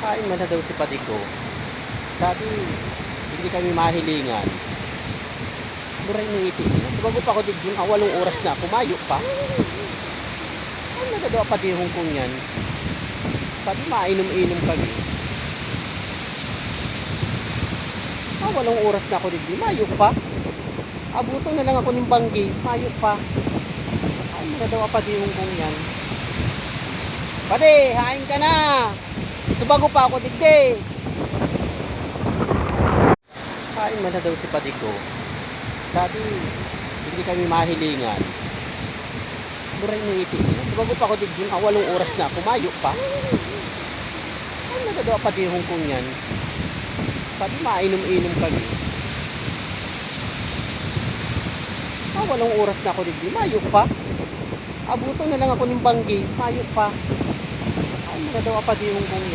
Kain man na daw si pati ko. Sabi, hindi kami mahilingan. Buray na iti. Sa bago pa ako digdun, 8 oras na, pumayo pa. Ano na daw pati yung kong yan. Sabi, mainom-inom kami. 8 oras na ako digdun, mayo pa. Abuto na lang ako ng banggi, mayo pa. Ano na daw pati yung kong yan. Pade, hain ka na. Subago pa ako digdi. Kain man na daw si pati ko. Sabi, hindi kami mahilingan. Buray na iti. Subago pa ako digdi, 8 oras na, pumayo pa. Ano na daw pati yung kong yan. Sabi, mainom-inom kami. 8 oras na ako digdi, mayo pa. Abuto na lang ako ng banggi, mayo pa. Ano na daw pati yung kong yan.